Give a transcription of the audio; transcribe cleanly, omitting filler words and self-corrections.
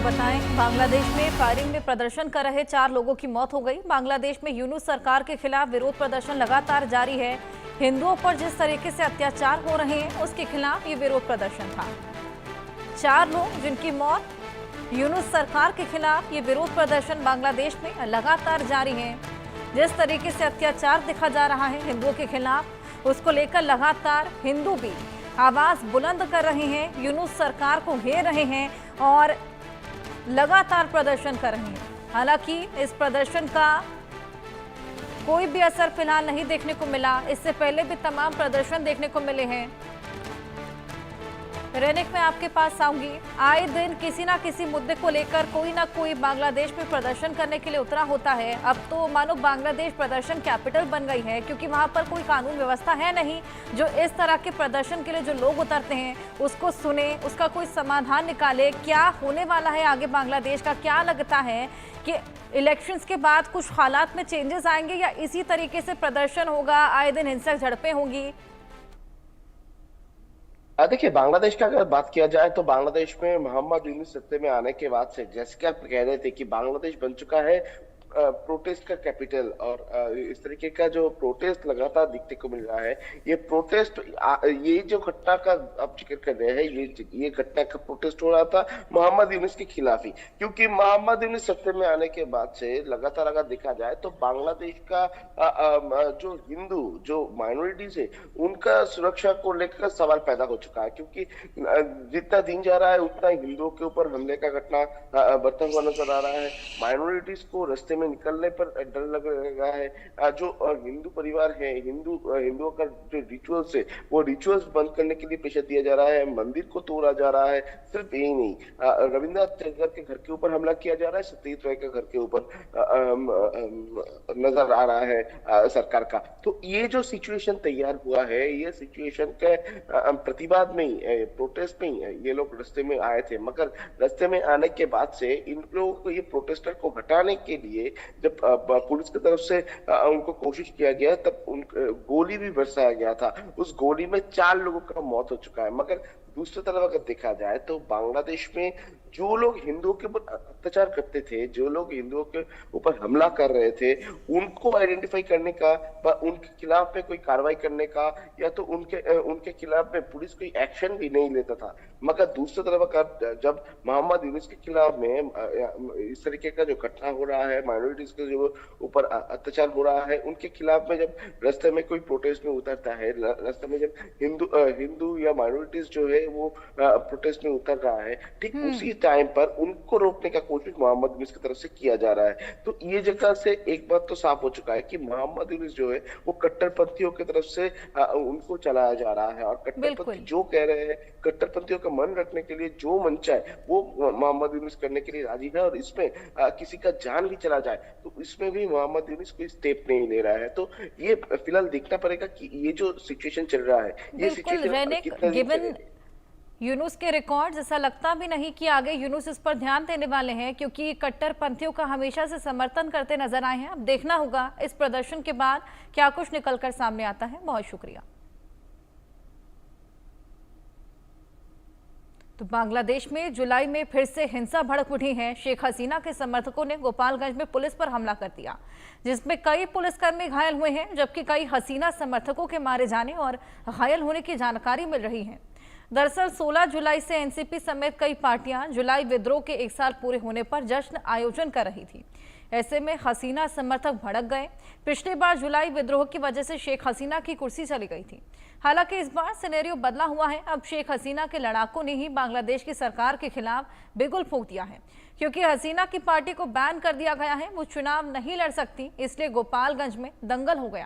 बताएं, बांग्लादेश में फायरिंग में प्रदर्शन कर रहे 4 लोगों की मौत हो गई। बांग्लादेश में यूनूस सरकार के खिलाफ विरोध प्रदर्शन लगातार जारी है। हिंदुओं पर जिस तरीके से अत्याचार हो रहे हैं उसके खिलाफ ये विरोध प्रदर्शन था। 4 लोग जिनकी मौत, यूनूस सरकार के खिलाफ ये विरोध प्रदर्शन बांग्लादेश में लगातार जारी है। जिस तरीके से अत्याचार देखा जा रहा है हिंदुओं के खिलाफ, उसको लेकर लगातार हिंदू भी आवाज बुलंद कर रहे हैं, यूनूस सरकार को घेर रहे हैं और लगातार प्रदर्शन कर रहे हैं। हालांकि इस प्रदर्शन का कोई भी असर फिलहाल नहीं देखने को मिला। इससे पहले भी तमाम प्रदर्शन देखने को मिले हैं। रेनिक में आपके पास आऊंगी। आए दिन किसी ना किसी मुद्दे को लेकर कोई ना कोई बांग्लादेश में प्रदर्शन करने के लिए उतरा होता है। अब तो मानो बांग्लादेश प्रदर्शन कैपिटल बन गई है, क्योंकि वहां पर कोई कानून व्यवस्था है नहीं जो इस तरह के प्रदर्शन के लिए जो लोग उतरते हैं उसको सुने, उसका कोई समाधान निकाले। क्या होने वाला है आगे बांग्लादेश का? क्या लगता है कि इलेक्शंस के बाद कुछ हालात में चेंजेस आएंगे या इसी तरीके से प्रदर्शन होगा, आए दिन हिंसक झड़पें होंगी? देखिए, बांग्लादेश का अगर बात किया जाए तो बांग्लादेश में मोहम्मद यूनूस सत्ते में आने के बाद से, जैसे कि आप कह रहे थे कि बांग्लादेश बन चुका है प्रोटेस्ट का कैपिटल, और इस तरीके का जो प्रोटेस्ट लगातार दिखने को मिल रहा है, ये प्रोटेस्ट, ये जो घटना का आप जिक्र कर रहे हैं, ये घटना का प्रोटेस्ट हो रहा था मोहम्मद यूनूस के खिलाफ ही, क्योंकि मोहम्मद यूनूस सत्ते में आने के बाद से लगातार अगर देखा जाए तो बांग्लादेश का जो हिंदू, जो माइनॉरिटीज है, उनका सुरक्षा को लेकर सवाल पैदा हो चुका है, क्योंकि जितना दिन जा रहा है उतना हिंदुओं के ऊपर हमले का घटना बढ़ता हुआ नजर आ रहा है। माइनॉरिटीज को रास्ते में निकलने पर डर लग रहा है। जो हिंदू परिवार है, हिंदुओं का जो रिचुअल्स है, वो रिचुअल्स बंद करने के लिए प्रेशर दिया जा रहा है, मंदिर को तोड़ा जा रहा है। सिर्फ यही नहीं, रविंद्रनाथ टैगोर के घर के ऊपर हमला किया जा रहा है, सत्यजीत राय के घर के ऊपर नजर आ रहा है सरकार का। तो ये जो सिचुएशन तैयार हुआ है, ये सिचुएशन के प्रतिवाद में ही, प्रोटेस्ट में ही ये लोग रास्ते में आए थे, मगर रास्ते में आने के बाद से इन लोगों को, ये प्रोटेस्टर को हटाने के लिए जब पुलिस की तरफ से उनको कोशिश किया गया, तब गोली भी बरसाया गया था। उस गोली में 4 लोगों का मौत हो चुका है। मगर दूसरी तरफ अगर देखा जाए तो बांग्लादेश में जो लोग हिंदुओं के ऊपर अत्याचार करते थे, जो लोग हिंदुओं के ऊपर हमला कर रहे थे, उनको आइडेंटिफाई करने का, उनके खिलाफ में कोई कार्रवाई करने का, या तो उनके खिलाफ में पुलिस कोई एक्शन भी नहीं लेता था। मगर दूसरी तरफ अगर जब मोहम्मद यूनूस के खिलाफ में इस तरीके का जो घटना हो रहा है, माइनॉरिटीज के जो ऊपर अत्याचार हो रहा है, उनके खिलाफ में जब रास्ते में कोई प्रोटेस्ट में उतरता है, रास्ते में जब हिंदू या माइनॉरिटीज जो है वो प्रोटेस्ट में उतर रहा है, ठीक उसी टाइम पर उनको रोकने का कोशिश मोहम्मद यूनूस की तरफ से किया जा रहा है। तो ये जगह से एक बात तो साफ हो चुका है कि मोहम्मद यूनूस जो है वो कट्टरपंथियों की तरफ से उनको चलाया जा रहा है, और कट्टरपंथी जो कह रहे हैं, कट्टरपंथियों का मन रखने के लिए जो मंच है वो मोहम्मद यूनूस करने के लिए राजी है। और इसमें किसी का जान भी चला जाए तो इसमें भी मोहम्मद यूनूस कोई स्टेप नहीं ले रहा है। तो ये फिलहाल देखना पड़ेगा कि ये जो सिचुएशन चल रहा है, ये सिचुएशन कितना दिन यूनूस के रिकॉर्ड्स, ऐसा लगता भी नहीं कि आगे यूनूस इस पर ध्यान देने वाले हैं, क्योंकि कट्टरपंथियों का हमेशा से समर्थन करते नजर आए हैं। अब देखना होगा इस प्रदर्शन के बाद क्या कुछ निकलकर सामने आता है। बहुत शुक्रिया। तो बांग्लादेश में जुलाई में फिर से हिंसा भड़क उठी है। शेख हसीना के समर्थकों ने गोपालगंज में पुलिस पर हमला कर दिया, जिसमें कई पुलिसकर्मी घायल हुए हैं, जबकि कई हसीना समर्थकों के मारे जाने और घायल होने की जानकारी मिल रही है। दरअसल 16 जुलाई से एनसीपी समेत कई पार्टियां जुलाई विद्रोह के 1 साल पूरे होने पर जश्न आयोजन कर रही थी। ऐसे में हसीना समर्थक भड़क गए। पिछली बार जुलाई विद्रोह की वजह से शेख हसीना की कुर्सी चली गई थी। हालांकि इस बार सिनेरियो बदला हुआ है। अब शेख हसीना के लड़ाकों ने ही बांग्लादेश की सरकार के खिलाफ बिगुल फूंक दिया है, क्योंकि हसीना की पार्टी को बैन कर दिया गया है, वो चुनाव नहीं लड़ सकती, इसलिए गोपालगंज में दंगल हो गया।